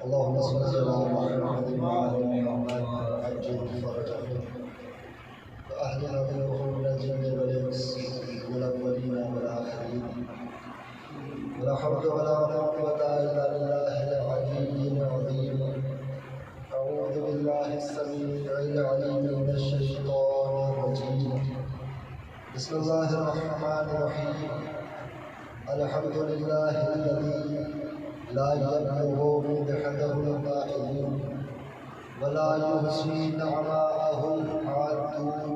اللهم صل على محمد وعلى محمد عجل فرجهم وأهلنا بالروح من الجن والإنس والأولين والآخرين ولا حول ولا قوة إلا بالله العلي العظيم. أعوذ بالله السميع العليم من الشيطان الرجيم. بسم الله الرحمن الرحيم. الحمد لله الذي لا يبلغ مدحته القائلون ولا يحصي نعماءه العادون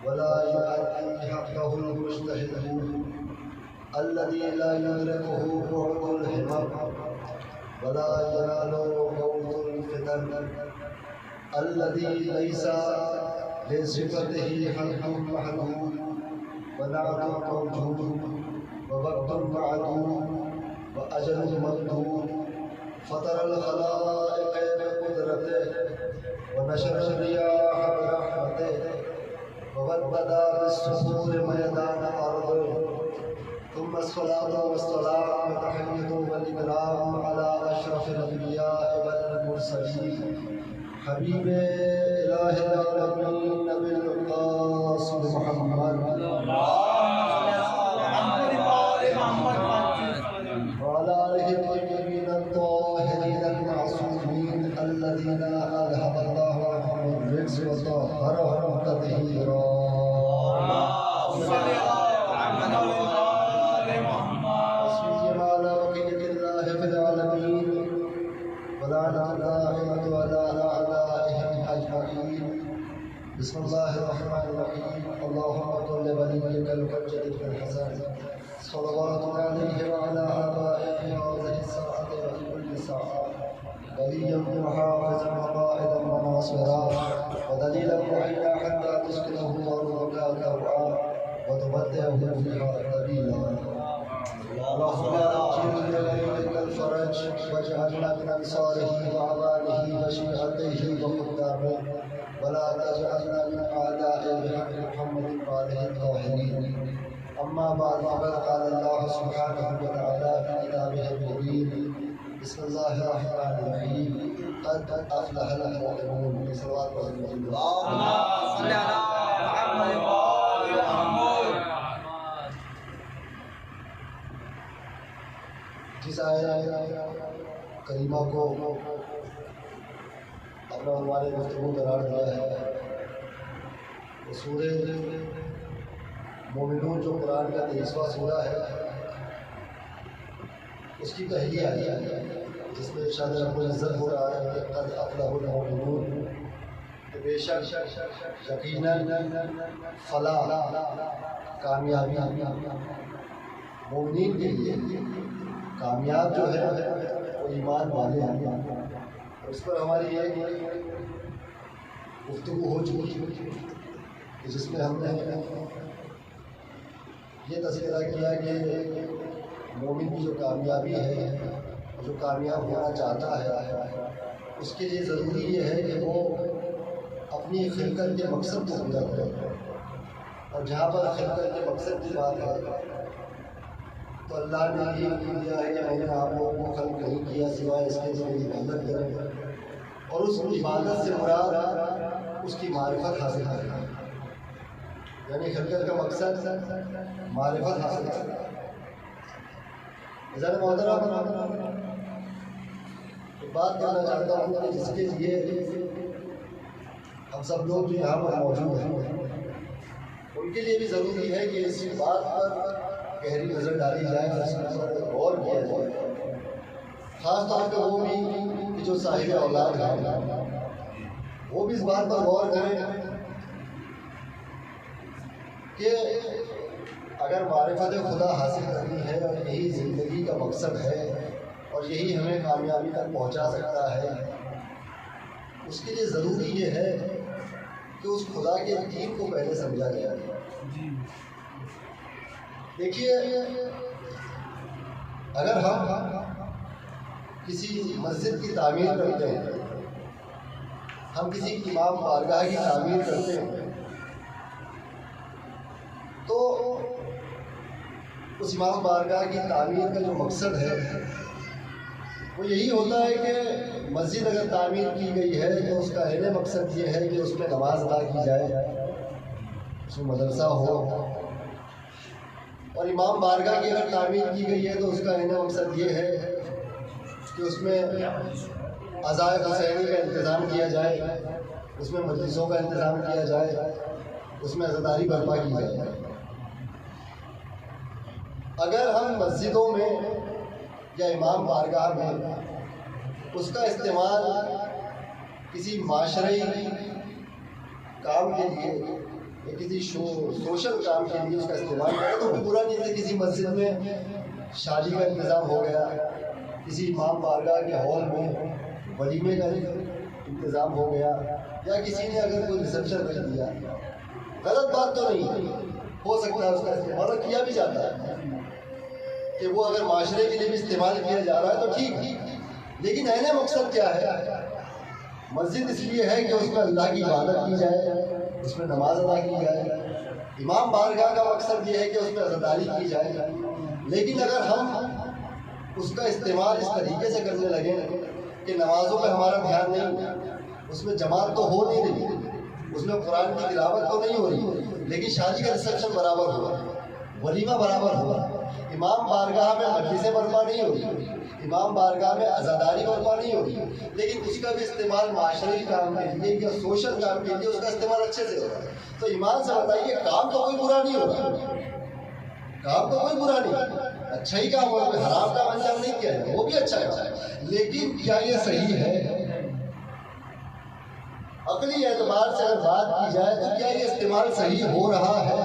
ولا يؤدي حقه المجتهدون الذي لا يدركه بعد الهمم ولا يناله قوت الفتن الذي ليس لصفته حد محدود ونعت موجود ووقت معدود وأجل ممدود فطر الخلائق بقدرته ونشر الرياح برحمته وبدا بالسحور ميدان أرضه ثم الصلاة والسلام وتحية والإكرام على أشرف الأنبياء والمرسلين حبيب إله العالمين نبي القاسم محمد وعلى آله الطيبين الطاهرين المعصومين الذين أذهب الله عنهم الرجس وطهرهم تطهيرا. بسم الله الرحمن الرحيم. اللهم كن لوليك الحجة بن الحسن صلوات عليه وعلى آبائه هذه الساعة وفي كل ساعة وليا وحافظا وقائدا وناصرا ودليلا معينا حتى تسكنه أرضك توعا وتمتعه فيها سبيلا. اللهم أجل لوليك الفرج واجعلنا من أنصاره وعوانه وشيعته وخدامه ولا تجعلنا من أعداء بحق محمد وآله الطاهرين. أما بعد فقد قال الله سبحانه وتعالى في كتابه المبين. بسم الله الرحمن الرحيم. قد أفلح المؤمنون. صلوات الله عليه وسلم. اللهم صل على محمد وآل محمد. جس آیت کریمہ کو اپنا عنوان گفتگو قرار دیا ہے وہ سورہ مومنون جو قرآن کا 23واں سورہ ہے اس کی پہلی آیت ہے جس میں ارشاد رب العزت ہو رہا ہے کہ قد افلح المؤمنون کہ بے شک یقیناً فلاح کامیابی مومنین کے لیے کامیاب جو ہے وہ ایمان والے ہیں. اس پر ہماری ایک گفتگو ہو چکی کہ جس میں ہم نے یہ تذکرہ کیا کہ مومن کی جو کامیابی ہے جو کامیاب ہونا چاہتا ہے اس کے لیے ضروری یہ ہے کہ وہ اپنی خلقت کے مقصد کو پورا کرے. اور جہاں پر خلقت کے مقصد کی بات ہے تو اللہ نے یہ دیا ہے کہ میں نے آپ لوگوں کو خلق نہیں کیا سوائے اس کے ذریعے عبادت کریں اور اس عبادت سے مراد اس کی معرفت حاصل کرنا. یعنی خلقت کا مقصد معرفت حاصل کرنا. ذرا محترم بات کرنا چاہتا ہوں کہ جس کے لیے ہم سب لوگ جو یہاں پر موجود ہیں ان کے لیے بھی ضروری ہے کہ اس بات پر گہری نظر ڈالی جائے اور اس پر غور کیا جائے. خاص طور پہ وہ بھی کہ جو صاحب اولاد ہیں وہ بھی اس بات پر غور کریں کہ اگر معرفت خدا حاصل کرنی ہے اور یہی زندگی کا مقصد ہے اور یہی ہمیں کامیابی تک پہنچا سکتا ہے اس کے لیے ضروری یہ ہے کہ اس خدا کے دین کو پہلے سمجھا جائے. دیکھیے اگر ہم کسی مسجد کی تعمیر کرتے ہیں ہم کسی امام بارگاہ کی تعمیر کرتے ہیں تو اس امام بارگاہ کی تعمیر کا جو مقصد ہے وہ یہی ہوتا ہے کہ مسجد اگر تعمیر کی گئی ہے تو اس کا عین مقصد یہ ہے کہ اس میں نماز ادا کی جائے، اس میں مدرسہ ہو، اور امام بارگاہ کی اگر تعمیر کی گئی ہے تو اس کا عین مقصد یہ ہے کہ اس میں عزائے حسینی کا انتظام کیا جائے، اس میں مجلسوں کا انتظام کیا جائے، اس میں عزاداری برپا کی جائے۔ اگر ہم مسجدوں میں یا امام بارگاہ میں اس کا استعمال کسی معاشرے کام کے لیے یا کسی سوشل کام کے لیے اس کا استعمال کریں تو کوئی برا نہیں ہے۔ کسی مسجد میں شادی کا انتظام ہو گیا، کسی امام بارگاہ کے ہال میں ولیمے کا انتظام ہو گیا، یا کسی نے اگر کوئی ریسپشن کر دیا، غلط بات تو نہیں، ہو سکتا ہے اس کا استعمال کیا بھی جاتا ہے کہ وہ اگر معاشرے کے لیے بھی استعمال کیا جا رہا ہے تو ٹھیک، لیکن عین مقصد کیا ہے؟ مسجد اس لیے ہے کہ اس میں اللہ کی عبادت کی جائے، اس میں نماز ادا کی جائے۔ امام بارگاہ کا مقصد یہ ہے کہ اس میں عزاداری کی جائے۔ لیکن اگر ہم اس کا استعمال اس طریقے سے کرنے لگیں کہ نمازوں پہ ہمارا دھیان نہیں، اس میں جماعت تو ہو نہیں رہی، اس میں قرآن کی تلاوت تو نہیں ہو رہی، لیکن شادی کا ریسپشن برابر ہوا، ولیمہ برابر ہوا، امام بارگاہ میں مجلسیں برپا نہیں ہو رہی، امام بارگاہ میں عزاداری برپا نہیں ہو رہی، لیکن اس کا بھی استعمال معاشرتی کام کے لیے یا سوشل کام کے لیے اس کا استعمال اچھے سے ہو رہا ہے، تو ایمان سے بتائیے کام تو کوئی برا نہیں ہو رہا، کام تو کوئی برا نہیں، اچھا ہی کام ہو رہا ہے، حرام کام انجام نہیں کیا ہے، وہ بھی اچھا ہے، لیکن کیا یہ صحیح ہے؟ عقلی اعتبار سے اگر بات کی جائے تو کیا یہ استعمال صحیح ہو رہا ہے؟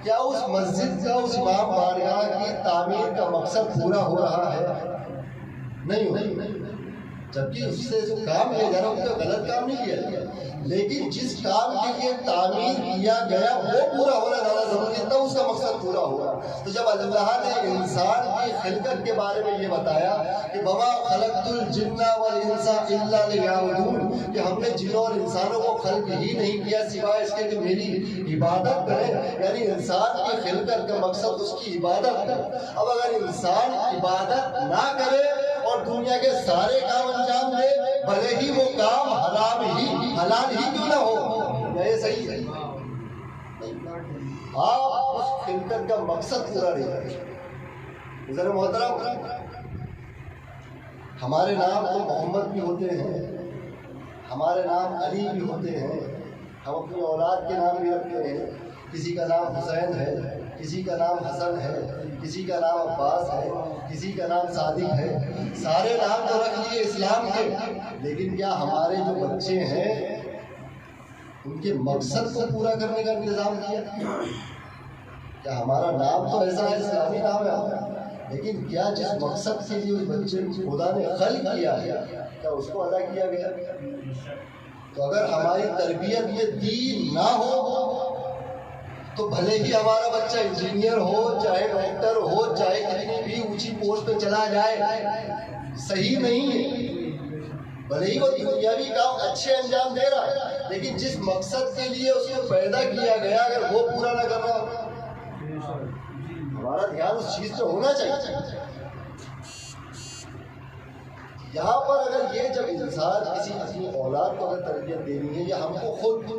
کیا اس مسجد کا، اس امام بارگاہ کی تعمیر کا مقصد پورا ہو رہا ہے؟ نہیں ہو، جبکہ اس سے جو کام کیا جا رہا ہے اس کا غلط کام نہیں کیا جا رہا، لیکن جس کام کے لیے تعمیر کیا گیا وہ پورا ہونا زیادہ ضروری ہے، تب اس کا مقصد پورا ہوگا۔ تو جب اللہ نے انسان کی خلقت کے بارے میں یہ بتایا کہ وَمَا خَلَقْتُ الْجِنَّ وَالْإِنسَ إِلَّا لِيَعْبُدُونِ، کہ ہم نے جنوں اور انسانوں کو خلق ہی نہیں کیا سوائے اس کے کہ میری عبادت کریں، یعنی انسان کی خلقت کا مقصد اس کی عبادت ہے۔ اب اگر انسان عبادت نہ کرے اور دنیا کے سارے کام انجام دے، بھلے ہی وہ کام حرام ہی حلال ہی کیوں نہ ہو، یہ صحیح ہے؟ آپ اس خلقت کا مقصد پورا نہیں کریں۔ ذرا محترم، ہمارے نام تو محمد بھی ہوتے ہیں، ہمارے نام علی بھی ہوتے ہیں، ہم اپنی اولاد کے نام بھی رکھتے ہیں، کسی کا نام حسین ہے، کسی کا نام حسن ہے، کسی کا نام عباس ہے، کسی کا نام صادق ہے، سارے نام تو رکھ لیے اسلام کے، لیکن کیا ہمارے جو بچے ہیں ان کے مقصد کو پورا کرنے کا انتظام کیا؟ کیا ہمارا نام تو ایسا ہے، اسلامی نام ہے، لیکن کیا جس مقصد کے لیے اس بچے کو خدا نے خلق کیا ہے کیا اس کو ادا کیا گیا؟ تو اگر ہماری تربیت میں دین نہ ہو تو بھلے ہی ہمارا بچہ انجینئر ہو، چاہے ڈاکٹر ہو، چاہے کتنی بھی اونچی پوسٹ پہ چلا جائے، صحیح نہیں ہے۔ بھلے ہی وہ دنیاوی کام اچھے انجام دے رہا ہے، لیکن جس مقصد کے لیے اس کو پیدا کیا گیا اگر وہ پورا نہ کر رہا ہو، ہمارا دھیان اس چیز پہ ہونا چاہیے۔ یہاں پر اگر یہ جب انسان کسی اپنی اولاد کو اگر تربیت دینی ہے یا ہم کو خود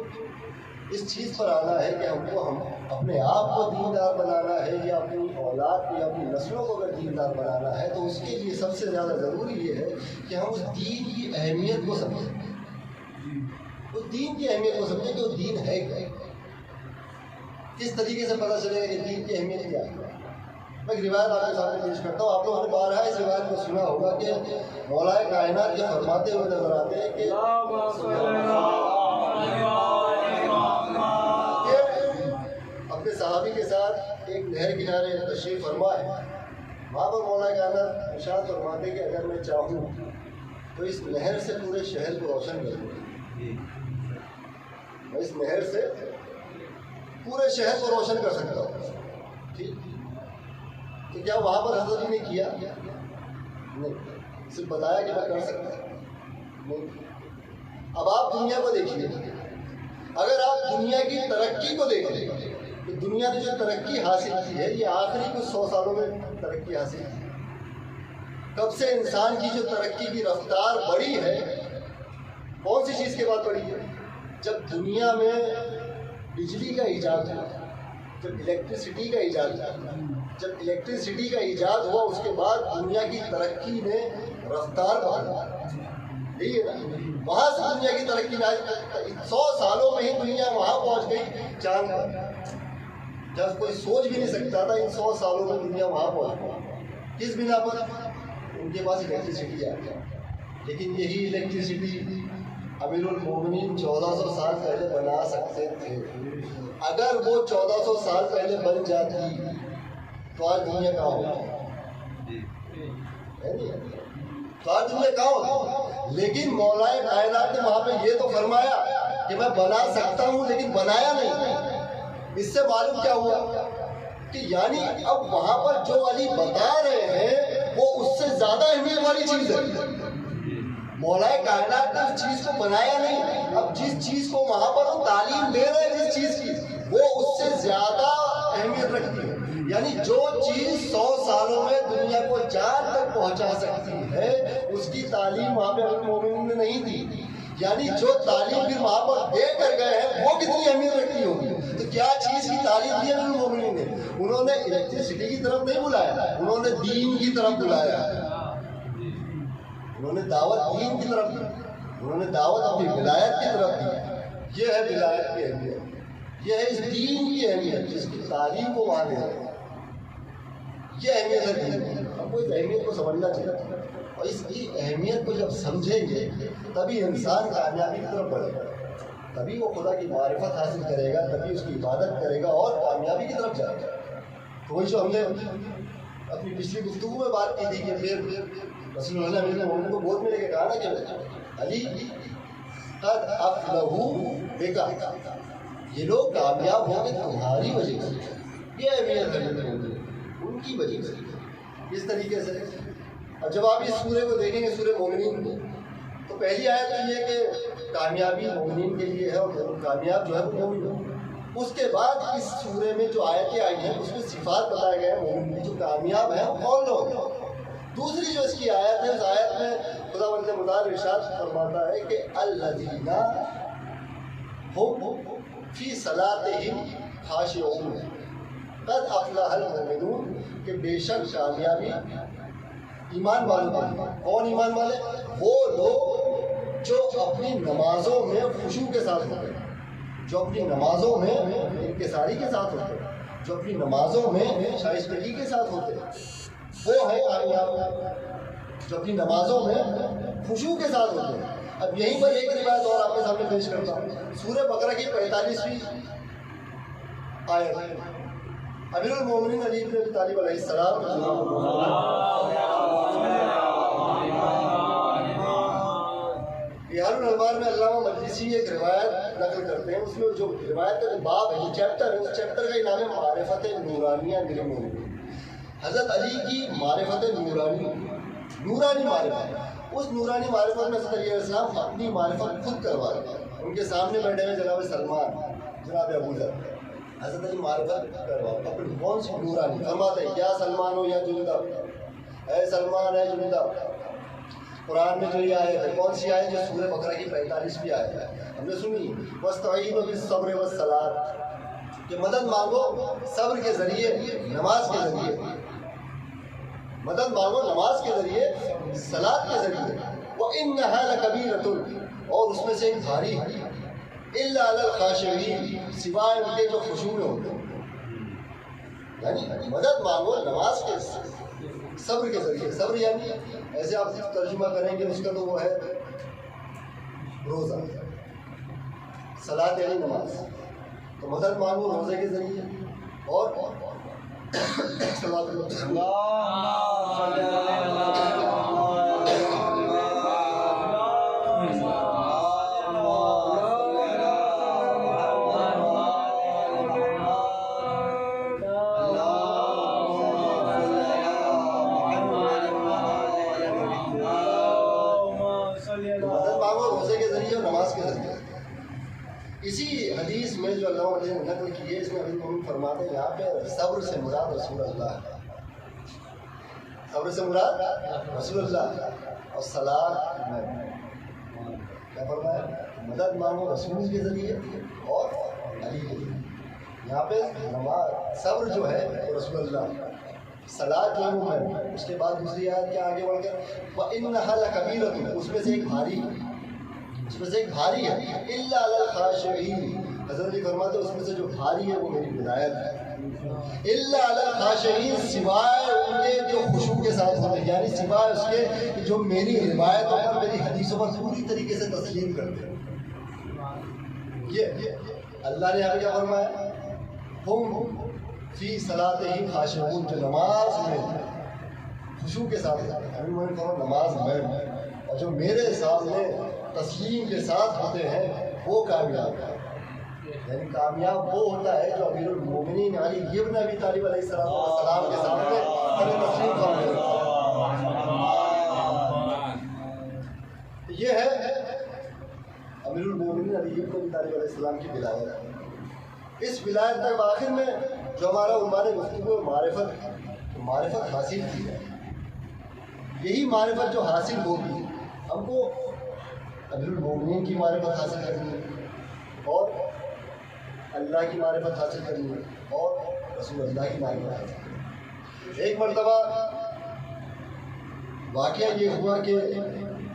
اس چیز پر آنا ہے کہ ہم اپنے آپ کو دیندار بنانا ہے یا اپنی اولاد کو یا اپنی نسلوں کو اگر دیندار بنانا ہے تو اس کے لیے سب سے زیادہ ضروری یہ ہے کہ ہم اس دین کی اہمیت کو سمجھیں، اس دین کی اہمیت کو سمجھیں کہ وہ دین ہے کیا، کس طریقے سے پتہ چلے گا کہ دین کی اہمیت کیا ہے۔ میں ایک روایت آپ کے سامنے پیش کرتا ہوں، آپ لوگوں نے بارہا اس روایت کو سنا ہوگا کہ مولا کائنات یہ فرماتے ہوئے نظر آتے ہیں کہ اپنے صحابی کے ساتھ ایک نہر کنارے تشریف فرما ہے، وہاں پر مولا کائنات ارشاد فرماتے کہ اگر میں چاہوں تو اس نہر سے پورے شہر کو روشن کر دوں، میں اس نہر سے پورے شہر کو روشن کر سکتا ہوں، ٹھیک؟ تو کیا وہاں پر حضرت نے کیا؟ نہیں، صرف بتایا کہ میں کر سکتا ہوں، نہیں۔ اب آپ دنیا کو دیکھیے، اگر آپ دنیا کی ترقی کو دیکھیں تو دنیا نے جو ترقی حاصل کی ہے یہ آخری کچھ 100 سالوں میں ترقی حاصل کی، کب سے انسان کی جو ترقی کی رفتار بڑھی ہے، کون سی چیز کے بعد بڑھی ہے؟ جب دنیا میں بجلی کا ایجاد ہوا، جب الیکٹریسٹی کا ایجاد ہوا، جب الیکٹریسٹی کا ایجاد ہوا اس کے بعد دنیا کی ترقی نے رفتار پکڑی. یہی ہے نا، وہاں سے دنیا کی ترقی میں 100 سالوں میں ہی دنیا وہاں پہنچ گئی چاند پر، جب کوئی سوچ بھی نہیں سکتا تھا ان 100 سالوں میں دنیا وہاں پہنچ گئی. کس بنا پر؟ ان کے پاس الیکٹریسٹی آ گیا. لیکن یہی الیکٹریسٹی امیر المومنین 1400 سال پہلے بنا سکتے تھے. اگر وہ 1400 سال پہلے بن جاتی تو آج دنیا کہاں ہوتی؟ تو آج دنیا کہاں ہوتی؟ لیکن مولا کائنات نے وہاں پہ یہ تو فرمایا کہ میں بنا سکتا ہوں، لیکن بنایا نہیں. اس سے معلوم کیا ہوا کہ یعنی اب وہاں پر جو علی بتا رہے ہیں وہ اس سے زیادہ اہمیت والی چیز ہے. مولا کائنات نے اس چیز کو بنایا نہیں، اب جس چیز کو وہاں پر وہ تعلیم دے رہے ہیں جس چیز کی، وہ اس سے زیادہ اہمیت رکھتی ہے. یعنی جو چیز 100 سالوں میں دنیا کو چاند تک پہنچا سکتی ہے اس کی تعلیم وہاں پہ امیر المومنین نے نہیں دی. یعنی جو تعلیم پھر وہاں پر دے کر گئے ہیں وہ کتنی اہمیت رکھتی ہوگی. تو کیا چیز کی تعلیم دی امیر المومنین نے؟ انہوں نے الیکٹریسٹی کی طرف نہیں بلایا، انہوں نے دین کی طرف بلایا. انہوں نے دعوت دین کی طرف دی، انہوں نے دعوت اپنی ولایت کی طرف دی. یہ ہے ولایت کی اہمیت، یہ ہے اس دین کی اہمیت جس کی تعلیم کو وہاں دے رہے ہیں. یہ اہمیت ہے دین. ہم کو اس اہمیت کو سمجھنا چاہیے، اور اس کی اہمیت کو جب سمجھیں گے تبھی انسان کامیابی کی طرف بڑھے گا، تبھی وہ خدا کی معرفت حاصل کرے گا، تبھی اس کی عبادت کرے گا اور کامیابی کی طرف جائے گا. تو وہی جو ہم نے اپنی پچھلی گفتگو میں بات کی تھی کہ پھر رسول اللہ علیہ وسلم کو گود میں لے کے کہا نا کہ علی قد افلحوا بک، یہ لوگ کامیاب ہوں گے تمہاری وجہ سے. یہ اہمیت ہے ان کی وجہ سے. اس طریقے سے اب جب آپ اس سورے کو دیکھیں گے، سورہ مومنین کو، تو پہلی آیت تو یہ کہ کامیابی مومنین کے لیے ہے اور کامیاب جو ہے وہ مومن ہے. اس کے بعد اس سورے میں جو آیتیں آئی ہیں اس میں صفات بتائے گئے ہیں مومن جو کامیاب ہیں وہ کون لوگ ہیں. دوسری جو اس کی آیت ہے، اس آیت میں خدا وند مطالع ارشاد فرماتا ہے کہ الذین هم فی صلاتہم خاشعون قد افلح المؤمنون، کہ بے شک کامیابی ایمان والوں کے. کون ایمان والے؟ وہ لوگ جو اپنی نمازوں میں خشوع کے ساتھ ہوتے ہیں، جو اپنی نمازوں میں انکساری کے ساتھ ہوتے ہیں، جو اپنی نمازوں میں شائستگی کے ساتھ ہوتے ہیں، وہ ہے کامیاب جو اپنی نمازوں میں خشوع کے ساتھ ہوتے ہیں. اب یہیں پر ایک روایت اور آپ کے سامنے پیش کرتا ہوں. سورہ بقرہ کی 45ویں آیت، امیر المومنین علی بن ابی طالب علیہ السلام بہار الانوار میں علامہ مجلسی ایک روایت نقل کرتے ہیں. اس میں جو روایت کا جو باب ہے، جو چیپٹر ہے، اس چیپٹر کا نام ہے معرفت نورانیہ امیر المومنین. حضرت علی کی معرفت نورانی معرفت. اس نورانی معرفت میں حضرت علیہ السلام اپنی معرفت خود کروا رہے ہیں. ان کے سامنے بیٹھے ہوئے جناب سلمان، جناب ابو ذر، حضرت علی معرفت کروا اپنی کون سی نورانی. فرماتے ہیں یا سلمان ہو یا جندب، اے سلمان اے جندب. قرآن میں جو یہ آیت ہے، کون سی آیت؟ جو سورہ بقرہ کی 45ویں آیت ہے، ہم نے سنی. وَاسْتَعِینُوا بِالصَّبْرِ وَالصَّلَاةِ، کہ مدد مانگو صبر کے ذریعے، نماز کے ذریعے. مدد مانگو نماز کے ذریعے، صلاۃ کے ذریعے. وَإِنَّهَا لَكَبِيرَةٌ، اور اس میں سے ایک بھاری ہے. إِلَّا عَلَى الْخَاشِعِينَ، سوائے ان کے جو خشوع میں ہوتے ہیں. یعنی مدد مانگو نماز کے صبر کے ذریعے. صبر یعنی ایسے آپ ترجمہ کریں گے اس کا تو وہ ہے روزہ. صلاۃ یعنی نماز. تو مدد مانگو روزے کے ذریعے اور اسی حدیث میں جو اللہ علیہ نے نقل کی ہے، اس میں ابھی ہم فرماتے ہیں یہاں پہ صبر سے مراد رسول اللہ ہے. صبر سے مراد رسول اللہ اور صلاۃ میں کیا فرمایا مدد مانگو رسول کے ذریعے اور علی کے ذریعے. یہاں پہ نماز صبر جو ہے وہ رسول اللہ صلاۃ جو ہے اس کے بعد دوسری آیت کے آگے بڑھ کر وَإِنَّهَا لَكَبِيرَةٌ اس میں سے ایک بھاری ہے إِلَّا عَلَى الْخَاشِعِينَ. حضرت علی فرماتے اس میں سے جو بھاری ہے وہ میری ولایت ہے. إِلَّا عَلَى الْخَاشِعِينَ سوائے ان کے جو خشوع کے ساتھ ہوتے ہیں یعنی سوائے اس کے جو میری روایتوں پر میری حدیثوں پر پوری طریقے سے تسلیم کرتے ہیں. یہ اللہ نے یہاں کیا فرمایا ہم فی صلاتہم خاشعون جو نماز میں خشوع کے ساتھ نماز میں اور جو میرے سامنے تسلیم کے ساتھ ہوتے ہیں وہ کامیاب ہے. یعنی کامیاب وہ ہوتا ہے جو امیر المومنین علی ابن ابی طالب علیہ السلام کے سامنے تسلیم کرتے ہیں. یہ ہے امیر المومنین علی ابن ابی طالب علیہ السلام کی ولایت. اس ولایت تک آخر میں جو ہمارا عنوان گفتگو معرفت حاصل کی ہے یہی معرفت جو حاصل ہوگی ہم کو امیر المومنین کی معرفت حاصل کرنی ہے اور اللہ کی معرفت حاصل کرنی ہے اور رسول اللہ کی معرفت حاصل کرنی ہے. ایک مرتبہ واقعہ یہ ہوا کہ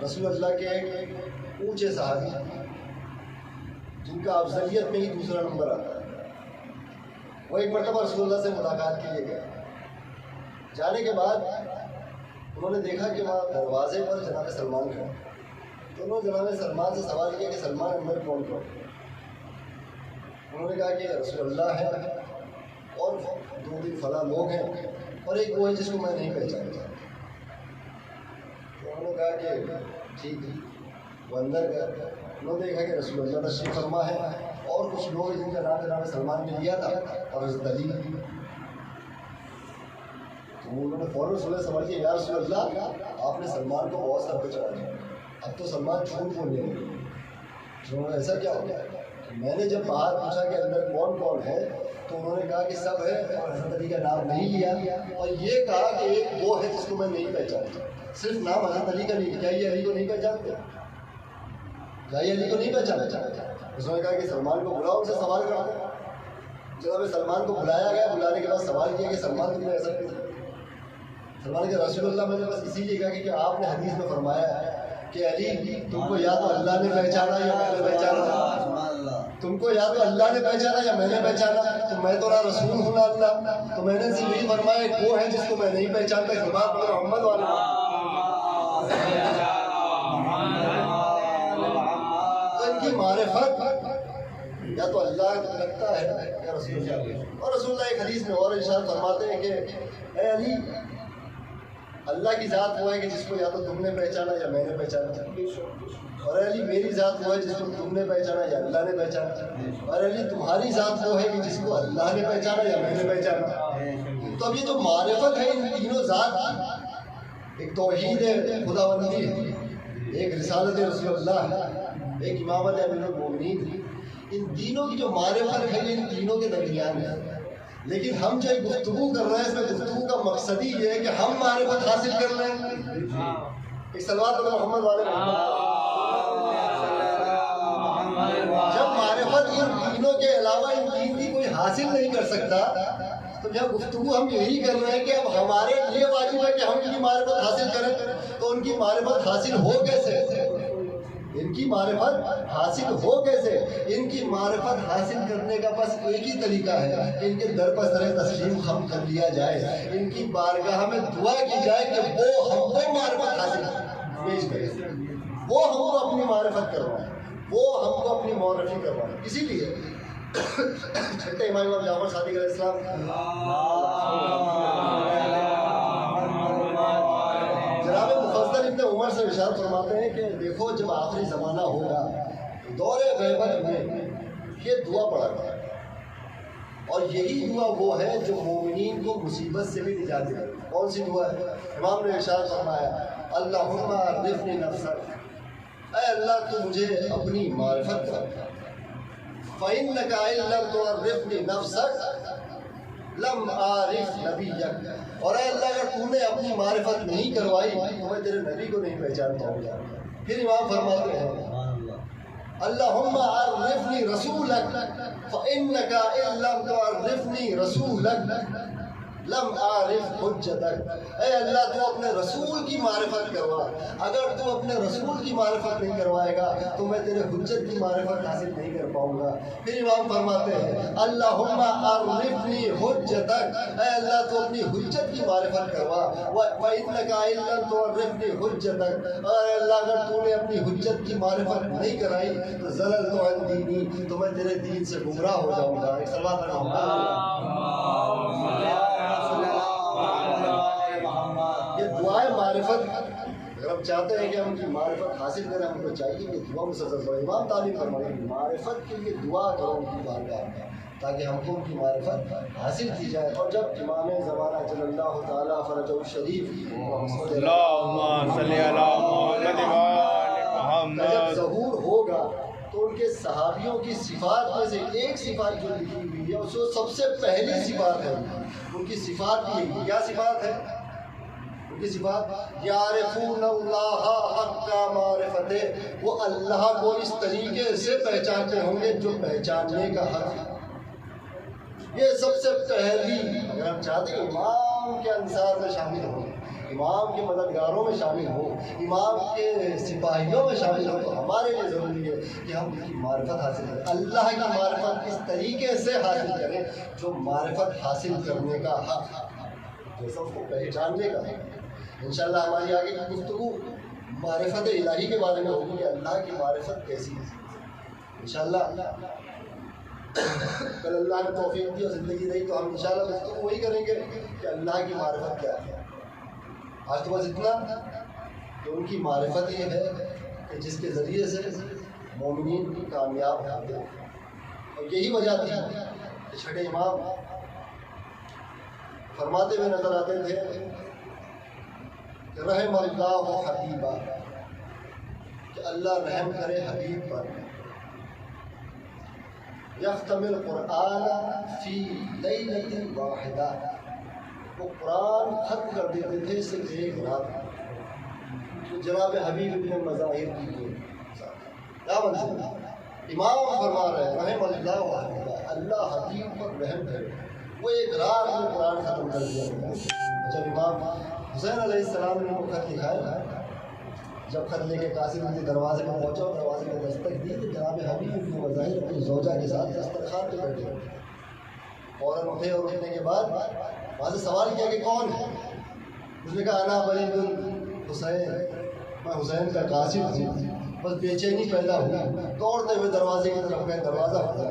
رسول اللہ کے ایک اونچے صحابی جن کا افضلیت میں ہی دوسرا نمبر آتا ہے وہ ایک مرتبہ رسول اللہ سے ملاقات کے لیے گئے. جانے کے بعد انہوں نے دیکھا کہ وہاں دروازے پر جناب سلمان کھڑے تو انہوں نے جناب سلمان سے سوال کیا کہ سلمان اندر کون کون. انہوں نے کہا کہ رسول اللہ ہے اور 2 فلاں لوگ ہیں اور ایک وہ ہے جس کو میں نہیں پہچانتا. تو انہوں نے کہا کہ ٹھیک ہے. وہ اندر گئے. انہوں نے دیکھا کہ رسول اللہ تشریف فرما ہے اور کچھ لوگ جن کا نام جناب سلمان نے لیا تھا اور حضرت علی. تو انہوں نے فوراً رسول اللہ سوال کیا یا رسول اللہ آپ نے سلمان کو بہت سر پہ چڑھا دیا اب تو سلمان جھوٹ بولنے لگے. انہوں نے ایسا کیا ہو گیا. میں نے جب باہر پوچھا کہ اندر کون کون ہے تو انہوں نے کہا کہ سب ہے اور حضرت علی کا نام نہیں لیا اور یہ کہا کہ ایک وہ ہے جس کو میں نہیں پہچانتا. صرف نام حضرت علی کا نہیں. کیا یہ علی کو نہیں پہچانتے؟ کیا یہ علی کو نہیں پہچانتا؟ اس نے کہا کہ سلمان کو بلاؤ ان سے سوال کرتے. جب سلمان کو بلایا گیا بلانے کے بعد سوال کیا کہ سلمان تم نے ایسا کیا. سلمان کے رسول اللہ میں نے بس اسی لیے کہا کہ آپ نے حدیث میں فرمایا ہے کہ علی تم کو یا تو اللہ نے پہچانا یا میں نے پہچانا. تم کو یا تو اللہ نے پہچانا یا میں نے پہچانا. تو میں تو نہ رسول ہوں نہ اللہ. تو میں نے صرف یہی فرمایا ایک وہ ہے جس کو میں نہیں پہچانتا. خباب محمد والا تو ان کی معرفت یا تو اللہ لگتا ہے یا رسول اللہ. اور رسول اللہ ایک حدیث میں اور ارشاد فرماتے ہیں کہ اے علی اللہ کی ذات وہ ہے کہ جس کو یا تو تم نے پہچانا یا میں نے پہچانا. اور علی میری ذات وہ ہے جس کو تم نے پہچانا یا اللہ نے پہچانا. اور علی تمہاری ذات وہ ہے کہ جس کو اللہ نے پہچانا یا میں نے پہچانا. تو اب یہ جو معرفت ہے ان تینوں ذات کی ایک توحید خداوندی ہے ایک رسالت رسول اللہ ایک امامت امیر المومنین. ان تینوں کی جو معرفت ہے ان تینوں کے درمیان ہے. لیکن ہم جو ایک گفتگو کر رہے ہیں اس میں گفتگو کا مقصد ہی یہ ہے کہ ہم معرفت حاصل کر لیں. ایک صلوات محمد والے جب معرفت ان تینوں کے علاوہ ان تین کی کوئی حاصل نہیں کر سکتا تو جب گفتگو ہم یہی کر رہے ہیں کہ اب ہمارے لیے واجب ہے کہ ہم ان کی معرفت حاصل کریں. تو ان کی معرفت حاصل ہو کیسے؟ ان کی معرفت حاصل ہو کیسے؟ ان کی معرفت حاصل کرنے کا بس ایک ہی طریقہ ہے کہ ان کے در پر سر تسلیم خم کر لیا جائے. ان کی بارگاہ میں دعا کی جائے کہ وہ ہم کو معرفت حاصل پیش کریں. وہ ہم کو اپنی معرفت کروائیں. وہ ہم کو اپنی معرفی کروائیں. اسی لیے چھٹے امام جعفر صادق علیہ السلام جناب مفضل ابن عمر سے ارشاد فرماتے ہیں کہ دیکھو جب آخری زمانہ ہوگا دور غیبت میں یہ دعا پڑھا گیا اور یہی دعا وہ ہے جو مومنین کو مصیبت سے بھی نجات دے. کون سی دعا ہے؟ امام نے ارشاد فرمایا اللہم عرفنی نفسک. اے اللہ تو مجھے اپنی معرفت کر. فإنک إن لم تعرفنی نفسک لم عارف نبیک، اور اے اللہ اگر تو نے اپنی معرفت نہیں کروائی تو میں تیرے نبی کو نہیں پہچان پاؤں گا۔ پھر امام فرماتے ہیں اللہم عرفنی رسولک فإنک ان لم تعرفنی رسولک لم عارف حجتک، اے اللہ تو اپنے رسول کی معرفت کروا، اگر تو اپنے رسول کی معرفت نہیں کروائے گا تو میں تیرے حجت کی معرفت حاصل نہیں کر پاؤں گا۔ پھر امام فرماتے ہیں اللہم عرفنی حجتک، اے اللہ تو اپنی حجت کی معرفت کروا، وَإِنَّكَ إِن لَّمْ تُعَرِّفْنِي حُجَّتَكَ، اور اے اللہ اگر تو نے اپنی حجت کی معرفت نہیں کرائی تو ضللت عن دینی، تو میں تیرے دین سے گمراہ ہو جاؤں گا۔ ایک صلوات دعائے معرفت، اگر ہم چاہتے ہیں کہ ہم کی معرفت حاصل کریں ہم کو چاہیے کہ دعا مسلسل کریں۔ امام تعلیم فرمائے معرفت کے لیے دعا کرو ان کی بارگاہ میں تاکہ ہم کو ان کی معرفت حاصل کی جائے۔ اور جب امام زمانہ صلی اللہ تعالیٰ فرجہ الشریف اللہم صلی علی محمد کا جب ظہور ہوگا تو ان کے صحابیوں کی صفات میں سے ایک صفات جو لکھی ہوئی ہے اس کو سب سے پہلی صفات ہے ان کی صفات کی، کیا صفات ہے ان کی صفات؟ یعرفون اللہ حق معرفت، وہ اللہ کو اس طریقے سے پہچانتے ہوں گے جو پہچاننے کا حق ہے۔ یہ سب سے پہلی، اگر ہم چاہتے ہیں امام کے انصار میں شامل ہوں، امام کے مددگاروں میں شامل ہوں، امام کے سپاہیوں میں شامل ہوں، تو ہمارے لیے ضروری ہے کہ ہم ان کی معرفت حاصل کریں، اللہ کی معرفت اس طریقے سے حاصل کریں جو معرفت حاصل کرنے کا حق، جو سب کو پہچاننے کا حق۔ انشاءاللہ ہماری آگے کی گفتگو معرفت الہی کے بارے میں ہوگی کہ اللہ کی معرفت کیسی ہے۔ انشاءاللہ کل اللہ نے توفیق دی اور زندگی رہی تو ہم انشاءاللہ گفتگو وہی کریں گے کہ اللہ کی معرفت کیا ہے۔ آج تو بس اتنا کہ ان کی معرفت یہ ہے کہ جس کے ذریعے سے مومنین کامیاب ہوتے ہیں، اور یہی وجہ تھی کہ چھٹے امام فرماتے ہوئے نظر آتے تھے کہ رحم اللہ حبیبہ، کہ اللہ رحم کرے حبیب پر، یختم القرآن فی لیلۃ واحدہ، وہ قرآن ختم کر دیتے تھے صرف ایک رات۔ تو جناب حبیب ابن مظاہر کی کیا منزل، امام فرما رہے ہیں رحم اللہ حبیبہ، اللہ حبیب پر رحم کرے، وہ ایک رات میں قرآن ختم کر دیا گیا۔ جب امام حسین علیہ السلام نے وہ خط لکھایا، جب خط لے کے قاسم کے دروازے میں پہنچا اور دروازے میں دستک دی تو جناب حبیب ابن مظاہر اپنی زوجہ کے ساتھ دسترخوان پہ بیٹھے، فوراً اٹھے اور اٹھنے کے بعد وہاں سے سوال کیا کہ کون ہے؟ اس نے کہا انا ولید الحسین، میں حسین کا قاسم ہوں، بس بے چینی پیدا ہوا، دوڑتے ہوئے دروازے کی طرف گئے، دروازہ کھلا،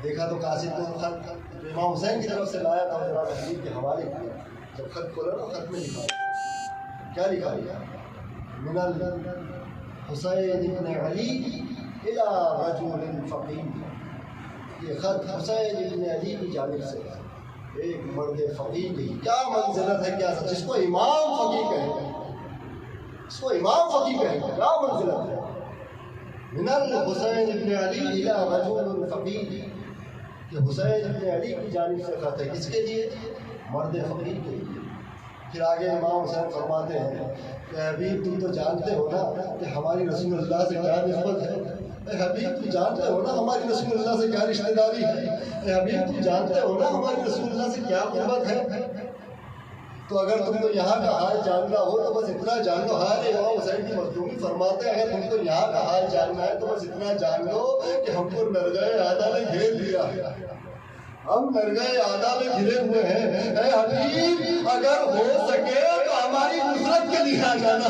دیکھا تو قاسم کو خط جو امام حسین کی طرف سے لایا تھا جناب حبیب کے حوالے کیا۔ جب خط کھولا نا خط میں لکھا، کیا لکھا ہے؟ من الحسین ابن علی الى رجل فقیر، یہ خط حسین ابن علی کی جانب سے ایک مرد فقیر کی، کیا منزلت ہے، کیا جس کو امام فقیر کہیں، اس کو امام فقیر کہیں، کیا منزلت ہے۔ من الحسین ابن علی الى رجل فقیر، کہ حسین ابن علی کی جانب سے خط ہے، کس کے لیے؟ مرد فقیر کے لیے۔ پھر آگے امام حسین فرماتے ہیں کہ حبیب تم تو جانتے ہو نا کہ ہماری رسول اللہ سے کیا نسبت ہے، اے حبیب تم جانتے ہو نا ہماری رسول اللہ سے کیا رشتہ داری ہے، اے حبیب تم جانتے ہو نا ہماری رسول اللہ سے کیا قربت ہے۔ تو اگر تم کو یہاں کا حال جاننا ہو تو بس اتنا جان لو، ہاں امام حسین کی مخدومی فرماتے ہیں اگر تم کو یہاں کا حال جاننا ہے تو بس اتنا جان لو کہ ہم کو نرگہ اعلیٰ نے گھیر لیا، ہم نرگہ اعلیٰ میں گھرے ہوئے ہیں، اے حبیب اگر ہو سکے تو ہماری نصرت کے لیے آ جانا۔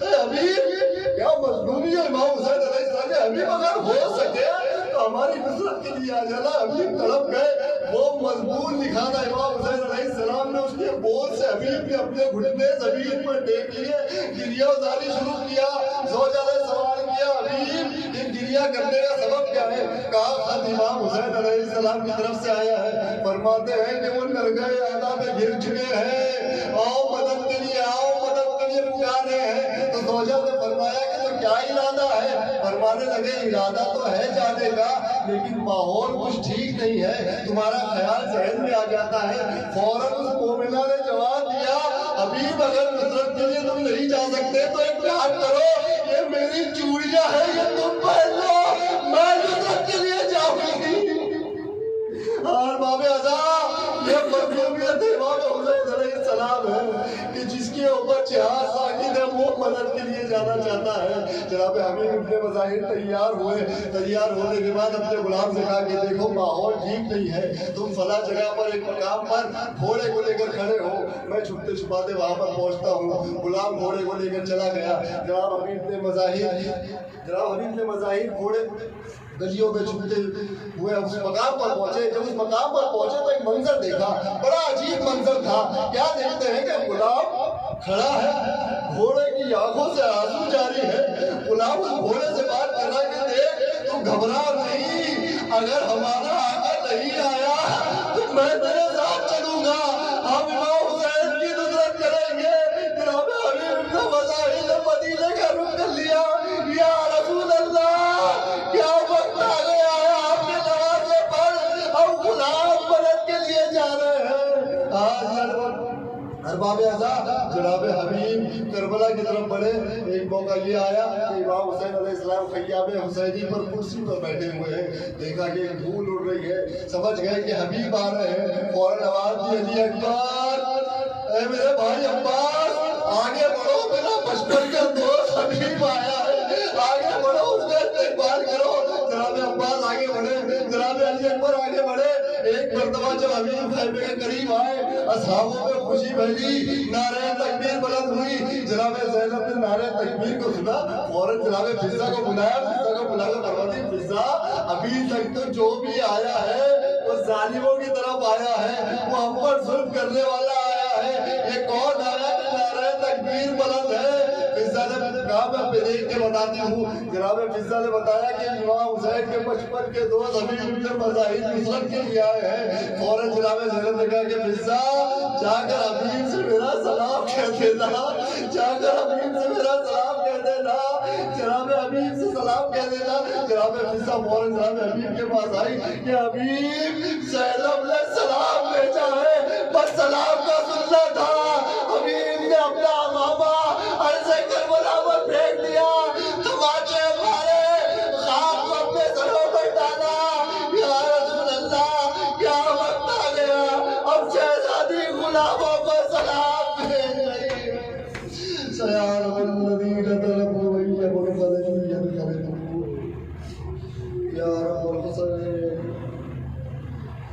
اے حبیب کیا مظلومی ہے امام حسین علیہ السلام کے، حبیب اگر ہو سکے تو ہماری نصرت کے لیے آ جانا۔ حبیب تڑپ گئے، وہ مضمون دکھانا امام حسین علیہ السلام نے اس کے بول سے حبیب نے اپنے گھٹنے زمین پر ٹیک لیے، گریہ ازاری شروع کیا، زوجہ نے سوال کیا حبیب یہ گریہ کرنے کا سبب کیا ہے؟ کہا خط امام حسین علیہ السلام کی طرف سے آیا ہے، فرماتے ہیں کہ وہ نرگہ اعلیٰ میں گر چکے ہیں، آؤ مدد کے لیے آؤ، مدد کے لیے پکار رہے ہیں۔ تو زوجہ نے فرمایا کہ تو کیا ارادہ ہے؟ فرمانے لگے ارادہ تو ہے جانے کا لیکن ماحول کچھ ٹھیک نہیں ہے، تمہارا خیال ذہن میں آ جاتا ہے۔ فوراً اس مومنہ نے جواب دیا، حبیب اگر نصرت کے لیے تم نہیں جا سکتے تو ایک کام کرو، یہ میری چوڑیاں ہیں، یہ تم پہن لو، میں نصرت کے لیے جاؤں گی۔ اور باب اعظم یہ مرحومیت امام حسین علیہ السلام ہے کہ جس کے اوپر جہاز ساکن ہے وہ مدد کے لیے جانا چاہتا ہے۔ جناب حبیب ابن مظاہر تیار ہوئے، تیار ہونے کے بعد اپنے غلام سے کہا کہ دیکھو ماحول ٹھیک نہیں ہے، تم فلاں جگہ پر ایک مقام پر گھوڑے کو لے کر کھڑے ہو، میں چھپتے چھپاتے وہاں پر پہنچتا ہوں۔ غلام گھوڑے کو لے کر چلا گیا۔ جناب حبیب نے مظاہر گھوڑے گلیوں میں چھپتے ہوئے اس مقام پر پہنچے۔ جب اس مقام پر پہنچے تو ایک منظر دیکھا، بڑا عجیب منظر تھا۔ کیا دیکھتے ہیں کہ غلام کھڑا ہے، گھوڑے کی آنکھوں سے آنسو جاری ہے۔ غلام اس گھوڑے سے بات کر رہا ہے کہ دیکھ تو گھبرا نہیں، اگر ہمارا آقا نہیں آیا تو میں تیرے ساتھ چلوں گا، ہم امام حسین کی نصرت کریں گے۔ جناب حبیب ابن مظاہر نے مدینے کا رخ کر لیا۔ یا رسول اللہ، کیا وقت آ گیا ہے آپ کے دروازے پر، ہم غلام مدد کے لیے جا رہے ہیں۔ آج ارباب اعضاء جناب حبیب کربلا کی طرف بڑھے۔ ایک موقع یہ آیا کہ امام حسین علیہ السلام خیام حسینی پر کرسی پر بیٹھے ہوئے ہیں، دیکھا کہ ایک دھول اڑ رہی ہے، سمجھ گئے کہ حبیب آ رہے ہیں۔ فوراً آواز دی، علی اکبر، اے میرے بھائی عباس آگے بڑھو، میرا بچپن کا دوست حبیب آیا ہے، آگے بڑھو، اس کا استقبال کرو۔ جناب عباس آگے بڑھے، جناب علی اکبر آگے بڑھے۔ ایک مرتبہ جب حبیب خیمے کے قریب آئے، اصحابوں میں خوشی پھیلی، نعرہ تکبیر بلند ہوئی۔ جناب زینب نے نعرہ تکبیر کو سنا، فوراً جناب فضہ کو بلایا، فضہ کو بلا کر فرماتی، فضہ ابھی تک تو جو بھی آیا ہے وہ ظالموں کی طرف آیا ہے، وہ ہم پر ظلم کرنے والا آیا ہے، یہ کون آیا کہ نعرہ تکبیر بلند ہے؟ فضہ نے کہا میں دیکھ کے بتاتی ہوں۔ جناب فضہ نے بتایا کہ امام حسین کے بچپن کے دوست حبیب ابن مظاہر نصرت کے لیے آئے ہیں۔ فوراً جناب زینب نے کہا کہ فضہ جا کر حبیب سے میرا سلام کہہ دینا، جا کر حبیب سے میرا سلام کہہ دینا، جناب حبیب سے سلام کہہ دینا۔ جناب فضہ فوراً جناب حبیب کے پاس آئی کہ حبیب زینب نے سلام بھیجا ہے، بس سلام کا سننا تھا۔ حبیب نے اپنا امامہ عرض کربلا پر پھینک دیا، تماچے مارے، خاک کو اپنے سروں پر ڈالا۔ یا رسول اللہ، کیا وقت آ گیا، اب شہزادی غلاموں کو سلام بھیج رہی ہے۔ سیار الذین طلبوا ویب الفضل ينقلبون یا رب الحسین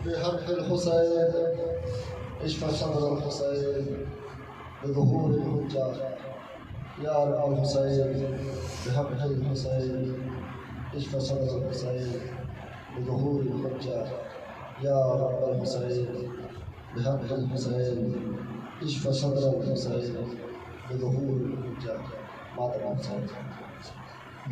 بحق الحسین اشفع صدر الحسین بظهور الحجة یا رب الحسین بحق الحسین اشفع صدر الحسین بظهور الحجة یا رب الحسین بحق الحسین اشفع صدر الحسین بظهور الحجة۔ مادر حسین